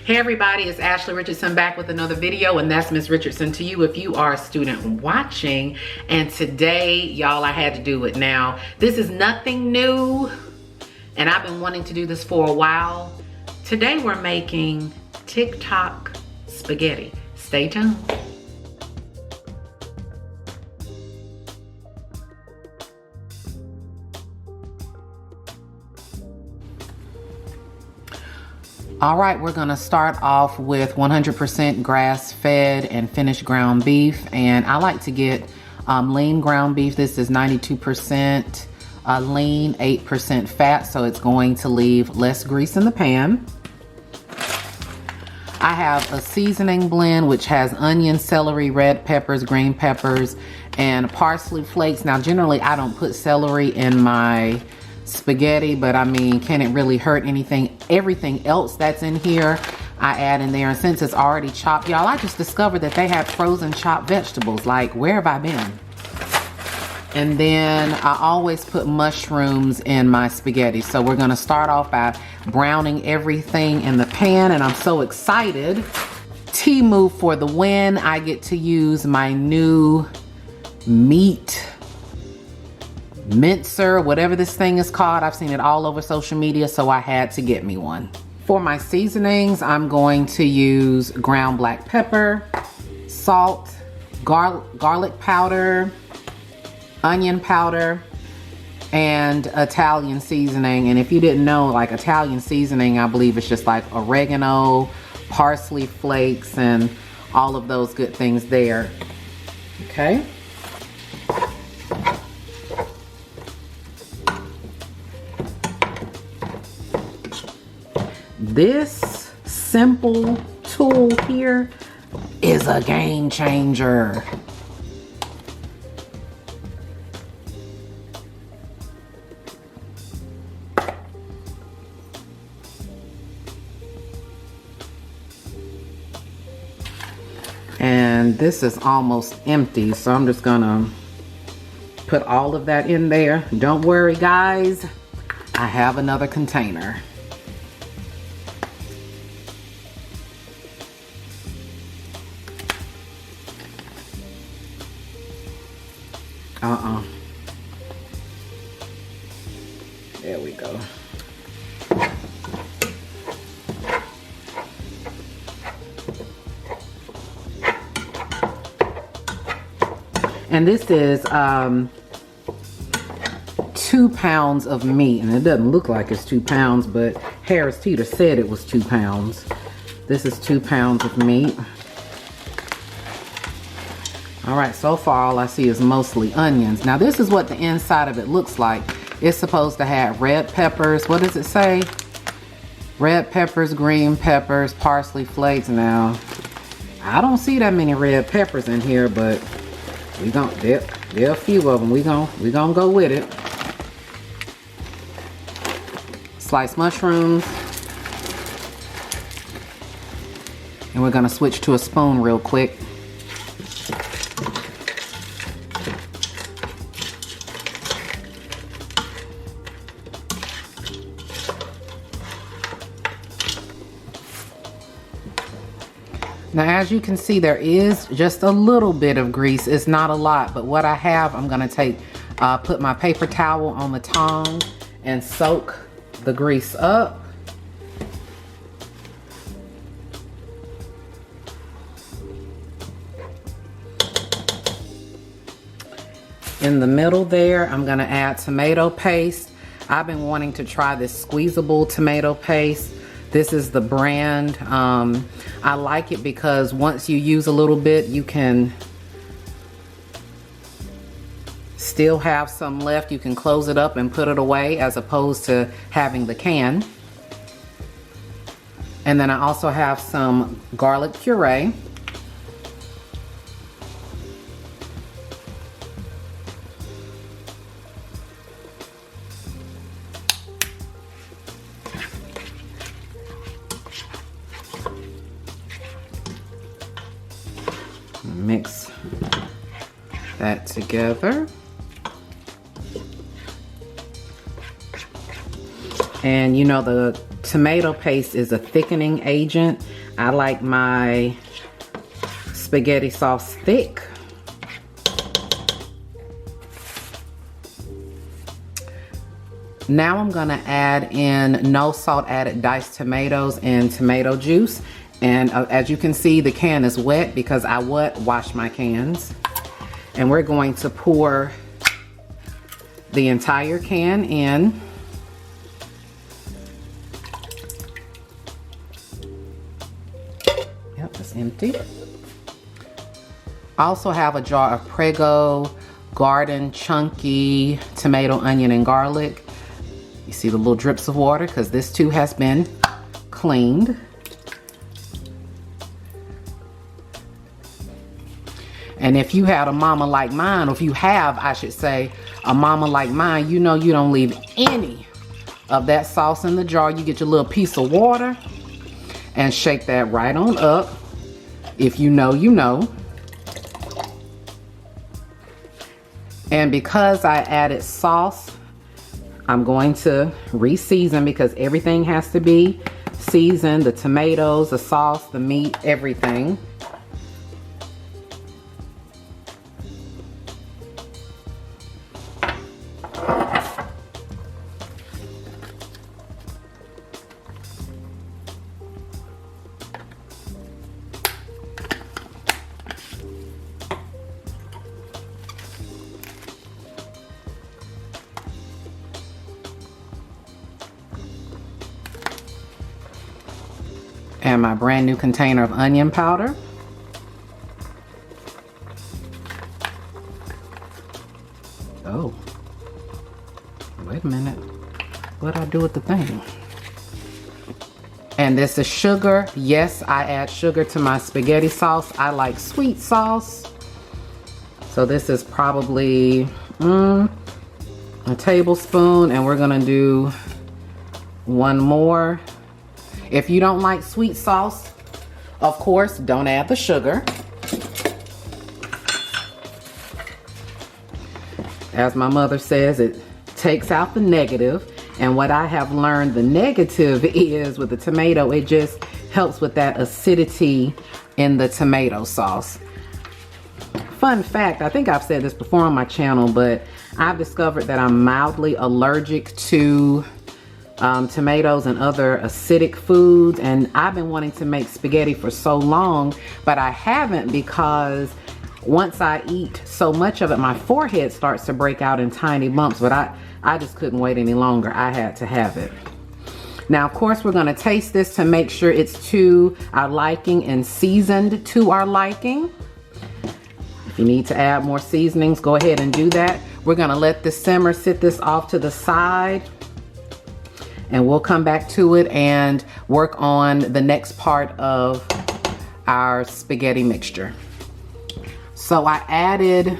Hey everybody, it's Ashley Richardson back with another video, and that's Miss Richardson to you if you are a student watching. And today, y'all, I had to do it now. This is nothing new, and I've been wanting to do this for a while. Today we're making TikTok spaghetti. Stay tuned. All right, we're gonna start off with 100% grass-fed and finished ground beef. And I like to get lean ground beef. This is 92% lean, 8% fat, so it's going to leave less grease in the pan. I have a seasoning blend which has onion, celery, red peppers, green peppers, and parsley flakes. Now, generally, I don't put celery in my spaghetti, but I mean, can it really hurt anything? Everything else that's in here, I add in there. And since it's already chopped, y'all, I just discovered that they have frozen chopped vegetables. Like, where have I been? And then I always put mushrooms in my spaghetti. So we're gonna start off by browning everything in the pan, and I'm so excited. T-move for the win. I get to use my new meat mincer, whatever this thing is called. I've seen it all over social media, so I had to get me one. For my seasonings, I'm going to use ground black pepper, salt, garlic powder, onion powder, and Italian seasoning. And if you didn't know, like, Italian seasoning, I believe it's just like oregano, parsley flakes, and all of those good things there. Okay. This simple tool here is a game changer. And this is almost empty, so I'm just gonna put all of that in there. Don't worry, guys, I have another container. There we go. And this is 2 pounds of meat, and it doesn't look like it's 2 pounds, but Harris Teeter said it was 2 pounds. This is 2 pounds of meat. All right, so far all I see is mostly onions. Now this is what the inside of it looks like. It's supposed to have red peppers. What does it say? Red peppers, green peppers, parsley flakes. Now, I don't see that many red peppers in here, but there are a few of them. We gonna go with it. Sliced mushrooms. And we're gonna switch to a spoon real quick. Now, as you can see, there is just a little bit of grease. It's not a lot, but what I have, I'm gonna put my paper towel on the tongs and soak the grease up. In the middle there, I'm gonna add tomato paste. I've been wanting to try this squeezable tomato paste. This is the brand. I like it because once you use a little bit, you can still have some left. You can close it up and put it away as opposed to having the can. And then I also have some garlic puree. Mix that together. And you know, the tomato paste is a thickening agent. I like my spaghetti sauce thick. Now I'm gonna add in no salt added diced tomatoes and tomato juice. And as you can see, the can is wet because I wash my cans. And we're going to pour the entire can in. Yep, it's empty. I also have a jar of Prego Garden Chunky Tomato, Onion, and Garlic. You see the little drips of water because this too has been cleaned. And if you had a mama like mine, or if you have, I should say, a mama like mine, you know you don't leave any of that sauce in the jar. You get your little piece of water and shake that right on up. If you know, you know. And because I added sauce, I'm going to re-season because everything has to be seasoned. The tomatoes, the sauce, the meat, everything. And my brand new container of onion powder. Oh, wait a minute. What'd I do with the thing? And this is sugar. Yes, I add sugar to my spaghetti sauce. I like sweet sauce. So this is probably a tablespoon, and we're gonna do one more. If you don't like sweet sauce, of course, don't add the sugar. As my mother says, it takes out the negative. And what I have learned the negative is with the tomato, it just helps with that acidity in the tomato sauce. Fun fact, I think I've said this before on my channel, but I've discovered that I'm mildly allergic to tomatoes and other acidic foods, and I've been wanting to make spaghetti for so long, but I haven't because once I eat so much of it, my forehead starts to break out in tiny bumps, but I just couldn't wait any longer. I had to have it. Now, of course, we're gonna taste this to make sure it's to our liking and seasoned to our liking. If you need to add more seasonings, go ahead and do that. We're gonna let this simmer, sit this off to the side, and we'll come back to it and work on the next part of our spaghetti mixture. So I added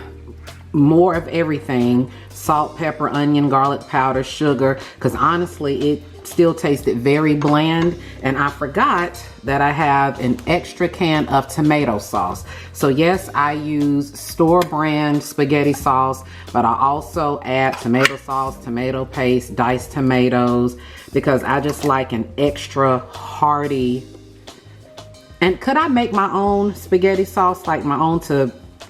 more of everything: salt, pepper, onion, garlic powder, sugar, because honestly it still tasted very bland, and I forgot that I have an extra can of tomato sauce. So yes, I use store brand spaghetti sauce, but I also add tomato sauce, tomato paste, diced tomatoes, because I just like an extra hearty. And could I make my own spaghetti sauce, like my own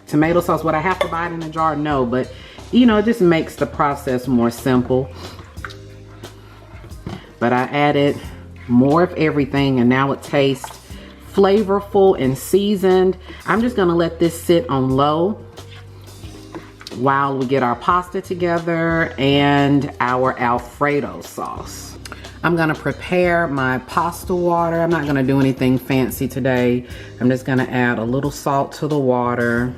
tomato sauce? Would I have to buy it in a jar? No, but you know, it just makes the process more simple. But I added more of everything, and now it tastes flavorful and seasoned. I'm just gonna let this sit on low while we get our pasta together and our Alfredo sauce. I'm gonna prepare my pasta water. I'm not gonna do anything fancy today. I'm just gonna add a little salt to the water.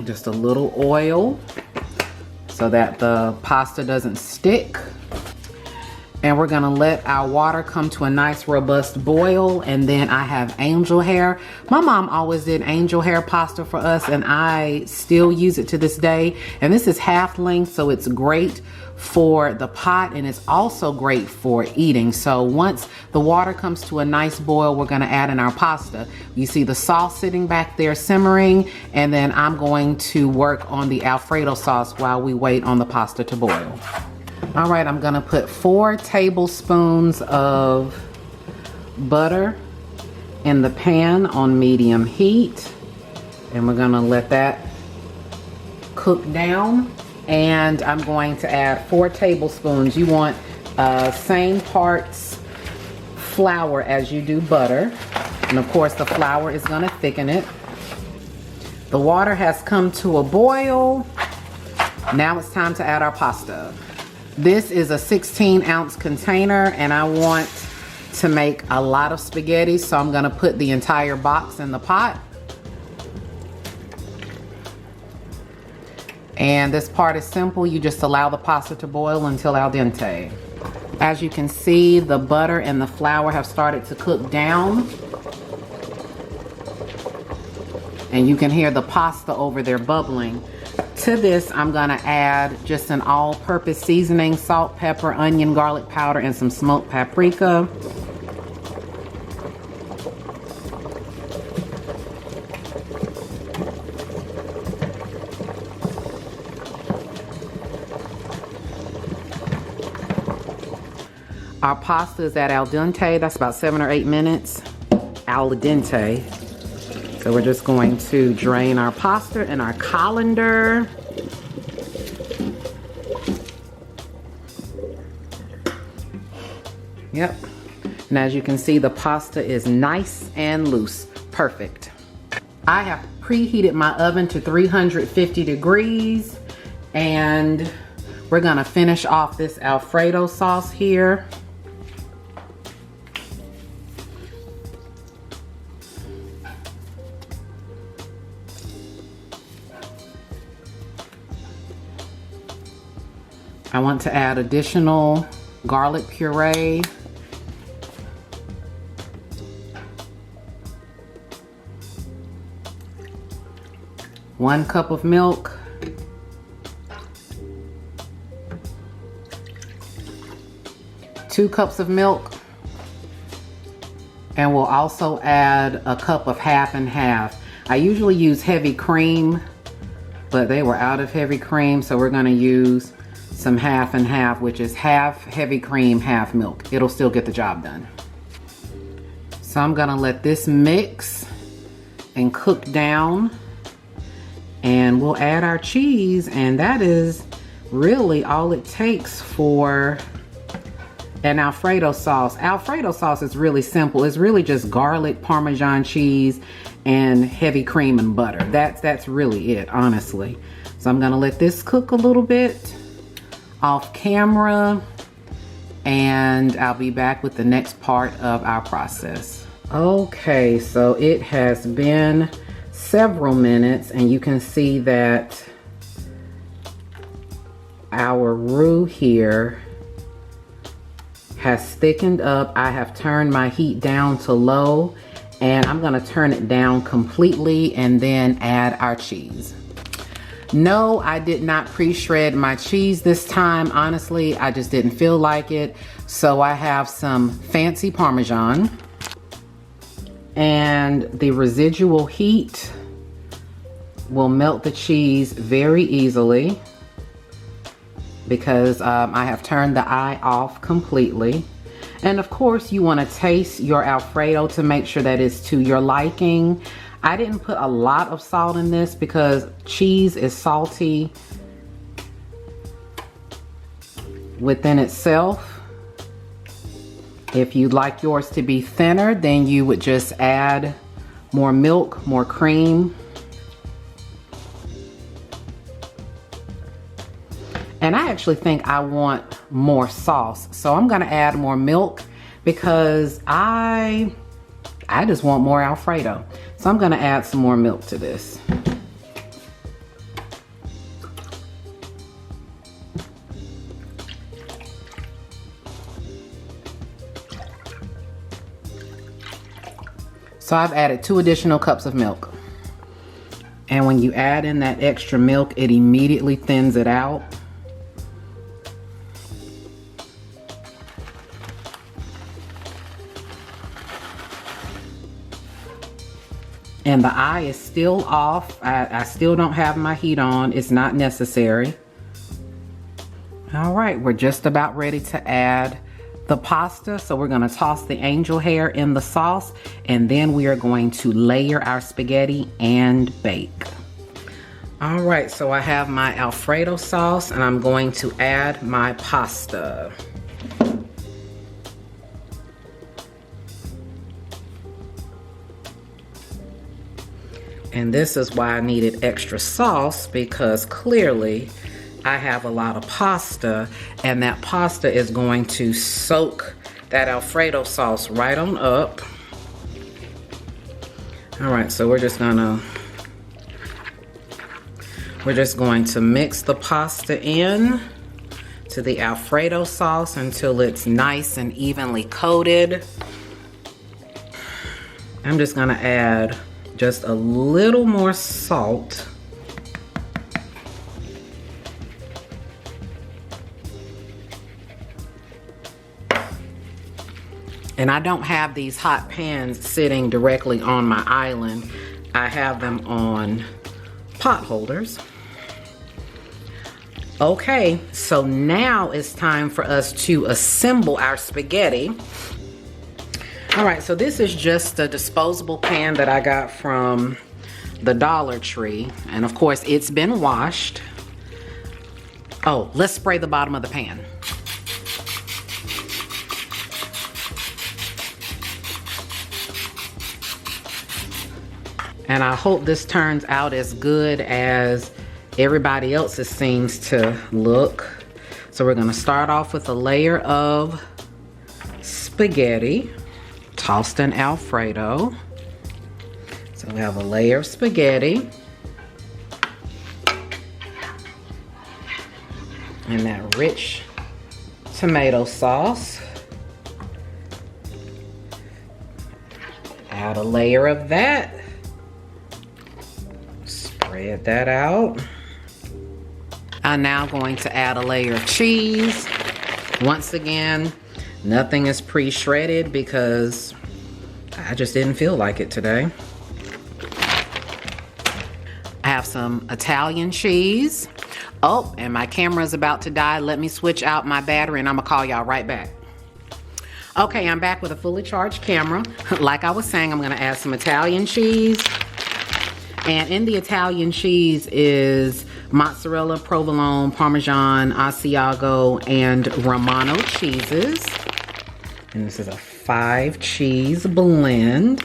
Just a little oil so that the pasta doesn't stick. And we're gonna let our water come to a nice robust boil. And then I have angel hair. My mom always did angel hair pasta for us, and I still use it to this day. And this is half length, so it's great for the pot, and it's also great for eating. So once the water comes to a nice boil, we're gonna add in our pasta. You see the sauce sitting back there simmering, and then I'm going to work on the Alfredo sauce while we wait on the pasta to boil. All right, I'm gonna put 4 tablespoons of butter in the pan on medium heat, and we're gonna let that cook down. And I'm going to add 4 tablespoons. You want same parts flour as you do butter, and of course the flour is gonna thicken it. The water has come to a boil. Now it's time to add our pasta. This is a 16-ounce container, and I want to make a lot of spaghetti, so I'm gonna put the entire box in the pot. And this part is simple. You just allow the pasta to boil until al dente. As you can see, the butter and the flour have started to cook down. And you can hear the pasta over there bubbling. To this, I'm gonna add just an all-purpose seasoning, salt, pepper, onion, garlic powder, and some smoked paprika. Our pasta is at al dente. That's about 7 or 8 minutes. Al dente. So we're just going to drain our pasta in our colander. Yep. And as you can see, the pasta is nice and loose. Perfect. I have preheated my oven to 350 degrees, and we're gonna finish off this Alfredo sauce here. I want to add additional garlic puree. One cup of milk. Two cups of milk. And we'll also add a cup of half and half. I usually use heavy cream, but they were out of heavy cream, so we're gonna use some half and half, which is half heavy cream, half milk. It'll still get the job done. So I'm gonna let this mix and cook down, and we'll add our cheese, and that is really all it takes for an Alfredo sauce. Alfredo sauce is really simple. It's really just garlic, Parmesan cheese, and heavy cream and butter. That's really it, honestly. So I'm gonna let this cook a little bit off camera, and I'll be back with the next part of our process. Okay, so it has been several minutes, and you can see that our roux here has thickened up. I have turned my heat down to low, and I'm gonna turn it down completely and then add our cheese. No, I did not pre-shred my cheese this time. Honestly, I just didn't feel like it. So I have some fancy Parmesan, and the residual heat will melt the cheese very easily because I have turned the eye off completely. And of course, you want to taste your Alfredo to make sure that it's to your liking. I didn't put a lot of salt in this because cheese is salty within itself. If you'd like yours to be thinner, then you would just add more milk, more cream. And I actually think I want more sauce. So I'm gonna add more milk because I just want more Alfredo. So I'm gonna add some more milk to this. So I've added 2 additional cups of milk. And when you add in that extra milk, it immediately thins it out. And the eye is still off. I still don't have my heat on. It's not necessary. All right, we're just about ready to add the pasta. So we're gonna toss the angel hair in the sauce, and then we are going to layer our spaghetti and bake. All right, so I have my Alfredo sauce, and I'm going to add my pasta. And this is why I needed extra sauce, because clearly I have a lot of pasta, and that pasta is going to soak that Alfredo sauce right on up. All right, so we're just going to mix the pasta in to the Alfredo sauce until it's nice and evenly coated. I'm just going to add just a little more salt. And I don't have these hot pans sitting directly on my island. I have them on pot holders. Okay, so now it's time for us to assemble our spaghetti. All right, so this is just a disposable pan that I got from the Dollar Tree. And of course, it's been washed. Oh, let's spray the bottom of the pan. And I hope this turns out as good as everybody else's seems to look. So we're gonna start off with a layer of spaghetti, tossed in Alfredo. So we have a layer of spaghetti. And that rich tomato sauce. Add a layer of that. Spread that out. I'm now going to add a layer of cheese. Once again, nothing is pre-shredded because I just didn't feel like it today. I have some Italian cheese. Oh, and my camera's about to die. Let me switch out my battery and I'm gonna call y'all right back. Okay, I'm back with a fully charged camera. Like I was saying, I'm gonna add some Italian cheese. And in the Italian cheese is mozzarella, provolone, Parmesan, Asiago, and Romano cheeses. And this is a 5 cheese blend.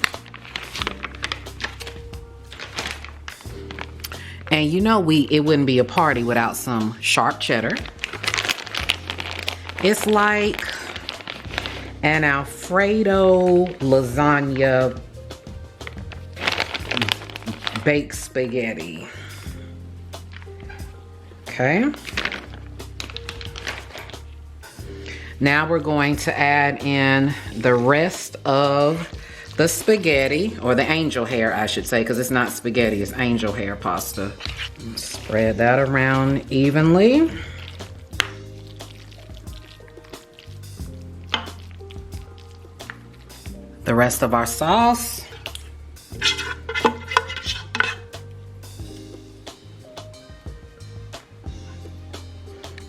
And you know it wouldn't be a party without some sharp cheddar. It's like an Alfredo lasagna baked spaghetti. Okay. Now we're going to add in the rest of the spaghetti, or the angel hair, I should say, because it's not spaghetti, it's angel hair pasta. Spread that around evenly. The rest of our sauce.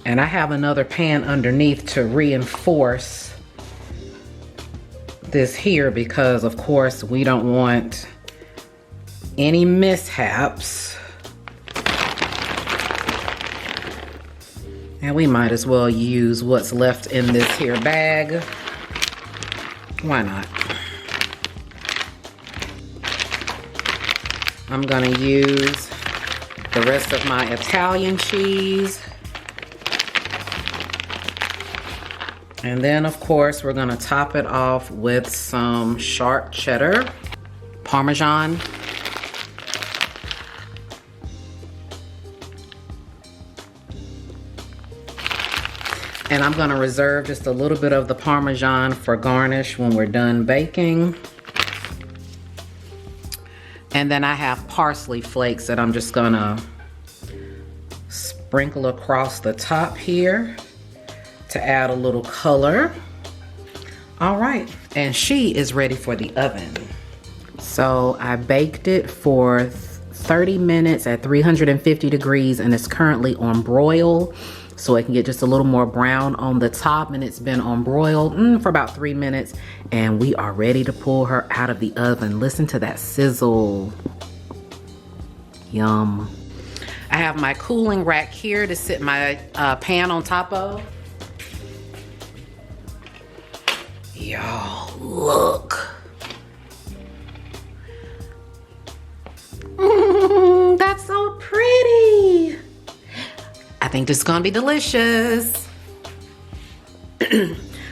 And I have another pan underneath to reinforce this here because, of course, we don't want any mishaps. And we might as well use what's left in this here bag. Why not? I'm gonna use the rest of my Italian cheese. And then, of course, we're gonna top it off with some sharp cheddar, Parmesan, and I'm gonna reserve just a little bit of the Parmesan for garnish when we're done baking. And then I have parsley flakes that I'm just gonna sprinkle across the top here to add a little color. All right, and she is ready for the oven. So I baked it for 30 minutes at 350 degrees, and it's currently on broil, so it can get just a little more brown on the top, and it's been on broil for about 3 minutes, and we are ready to pull her out of the oven. Listen to that sizzle. Yum. I have my cooling rack here to sit my pan on top of. Y'all, look. That's so pretty. I think this is gonna be delicious.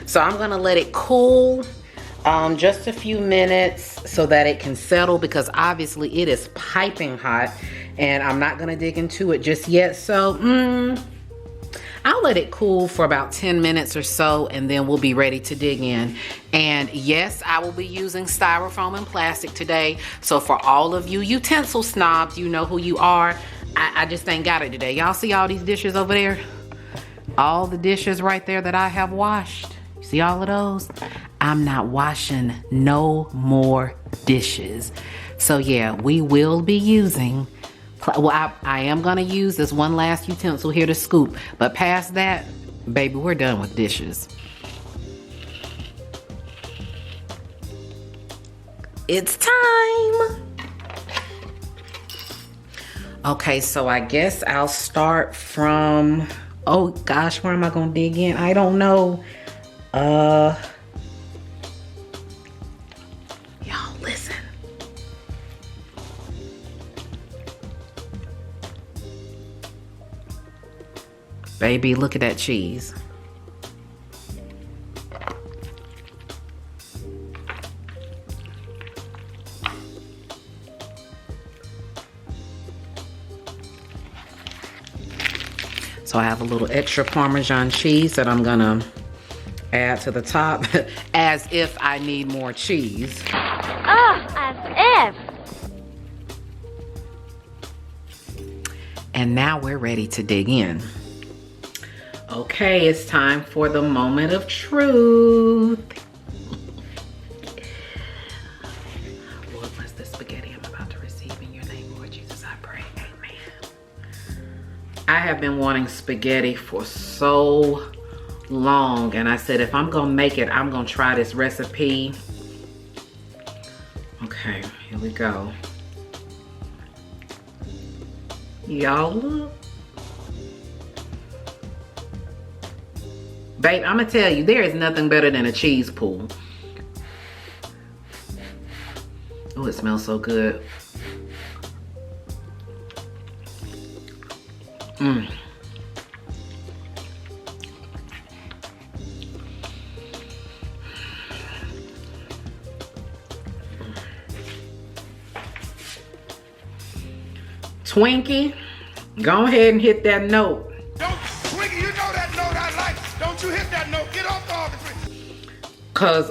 So I'm gonna let it cool just a few minutes so that it can settle, because obviously it is piping hot and I'm not gonna dig into it just yet. So I'll let it cool for about 10 minutes or so, and then we'll be ready to dig in. And yes, I will be using styrofoam and plastic today. So for all of you utensil snobs, you know who you are. I just ain't got it today. Y'all see all these dishes over there? All the dishes right there that I have washed. You see all of those? I'm not washing no more dishes. So yeah, we will be using, well, I am gonna use this one last utensil here to scoop, but past that, baby, we're done with dishes. It's time. Okay, so I guess I'll start from, oh gosh, where am I gonna dig in? I don't know. Y'all listen. Baby, look at that cheese. So I have a little extra Parmesan cheese that I'm gonna add to the top as if I need more cheese. Oh, as if. And now we're ready to dig in. Okay, it's time for the moment of truth. Lord, bless the spaghetti I'm about to receive in your name, Lord Jesus, I pray, amen. I have been wanting spaghetti for so long, and I said if I'm gonna make it, I'm gonna try this recipe. Okay, here we go. Y'all look. Babe, I'm gonna tell you, there is nothing better than a cheese pool. Oh, it smells so good. Mmm. Twinkie, go ahead and hit that note. Twinkie, you know that note I like. Don't you hit that note. Get off the office. Cause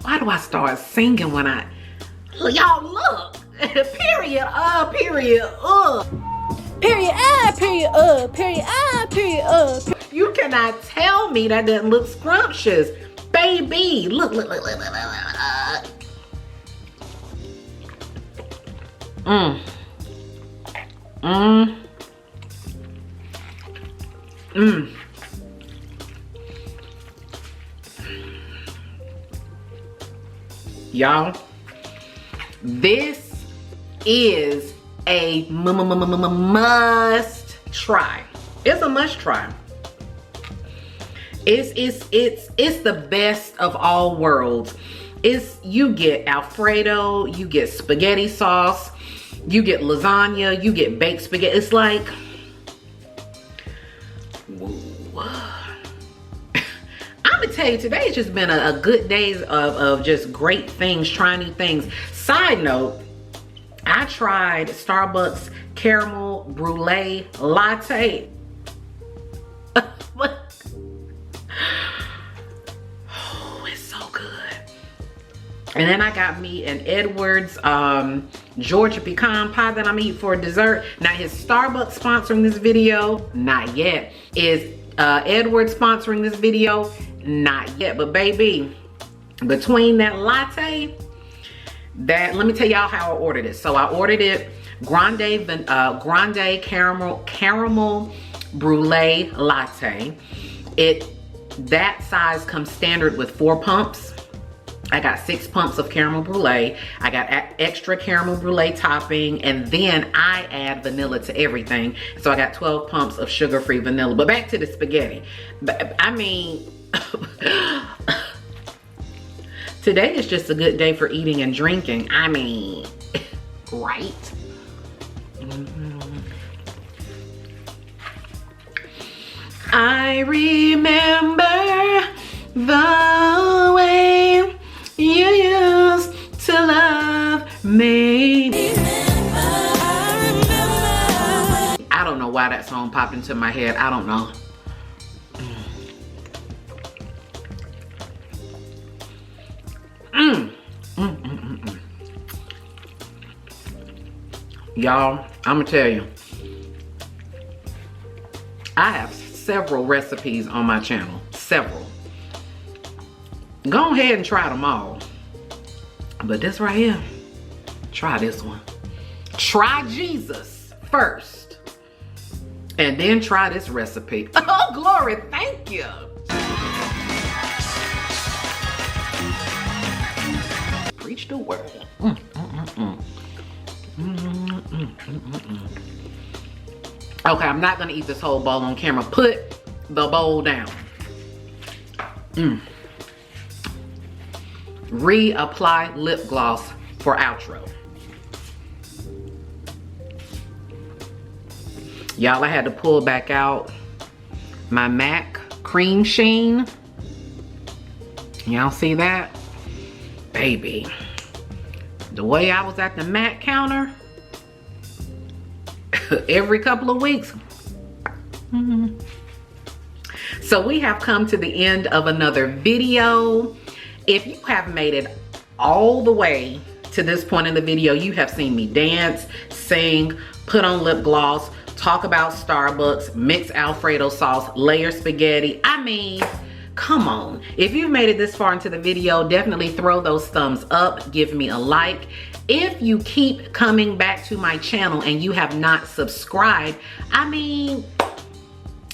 why do I start singing when I, y'all look, period, period, Period, period, period, You cannot tell me that doesn't look scrumptious. Baby, look, look, look, look, look, look. Mmm. Mmm. Mmm. Y'all, this is a must try. It's a must try. It's the best of all worlds. You get Alfredo, you get spaghetti sauce, you get lasagna, you get baked spaghetti. It's like, I'm gonna tell you, today's just been a good day of just great things, trying new things. Side note, I tried Starbucks caramel brulee latte. And then I got me an Edwards Georgia pecan pie that I'm eating for dessert. Now his Starbucks sponsoring this video, not yet. Is Edwards sponsoring this video? Not yet. But baby, between that latte, let me tell y'all how I ordered it. So I ordered it grande caramel brulee latte. That size comes standard with 4 pumps. I got 6 pumps of caramel brulee. I got extra caramel brulee topping, and then I add vanilla to everything. So I got 12 pumps of sugar-free vanilla. But back to the spaghetti. I mean, today is just a good day for eating and drinking. I mean, right? I remember the way you used to love me. I don't know why that song popped into my head. I don't know. Y'all, I'm gonna tell you, I have several recipes on my channel. Several. Go ahead and try them all. But this right here, try this one. Try Jesus first. And then try this recipe. Oh, glory, thank you. Preach the word. Okay, I'm not gonna eat this whole bowl on camera. Put the bowl down. Reapply lip gloss for outro. Y'all, I had to pull back out my MAC cream sheen. Y'all see that? Baby, the way I was at the MAC counter every couple of weeks. So we have come to the end of another video. If you have made it all the way to this point in the video, you have seen me dance, sing, put on lip gloss, talk about Starbucks, mix Alfredo sauce, layer spaghetti. I mean, come on. If you've made it this far into the video, definitely throw those thumbs up, give me a like. If you keep coming back to my channel and you have not subscribed, I mean,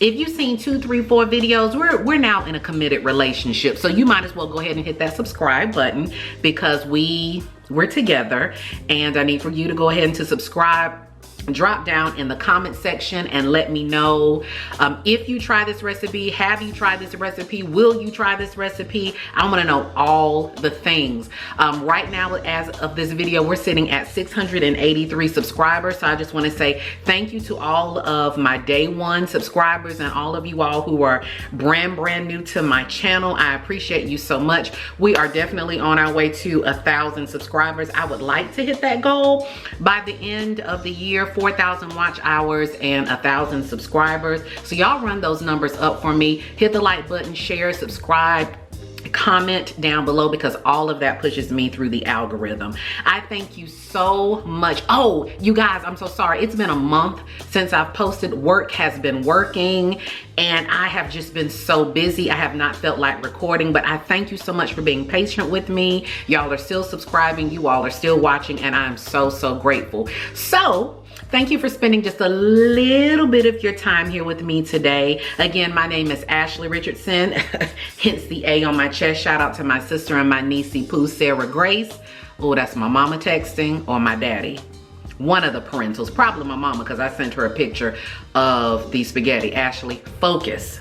if you've seen 2, 3, 4 videos, we're now in a committed relationship. So you might as well go ahead and hit that subscribe button, because we're together, and I need for you to go ahead and to subscribe. Drop down in the comment section and let me know if you try this recipe. Have you tried this recipe? Will you try this recipe? I want to know all the things. Right now, as of this video, we're sitting at 683 subscribers. So I just want to say thank you to all of my day 1 subscribers and all of you all who are brand new to my channel. I appreciate you so much. We are definitely on our way to 1,000 subscribers. I would like to hit that goal by the end of the year. 4,000 watch hours and 1,000 subscribers. So y'all run those numbers up for me. Hit the like button, share, subscribe, comment down below, because all of that pushes me through the algorithm. I thank you so much. Oh, you guys, I'm so sorry. It's been a month since I've posted. Work has been working and I have just been so busy. I have not felt like recording, but I thank you so much for being patient with me. Y'all are still subscribing. You all are still watching, and I'm so grateful. So thank you for spending just a little bit of your time here with me today. Again, my name is Ashley Richardson, hence the A on my chest. Shout out to my sister and my niecey Pooh, Sarah Grace. Oh, that's my mama texting, or my daddy. One of the parentals, probably my mama, because I sent her a picture of the spaghetti. Ashley, focus.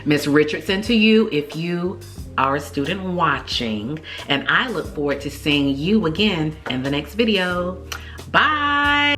Miss Richardson to you if you are a student watching, and I look forward to seeing you again in the next video. Bye.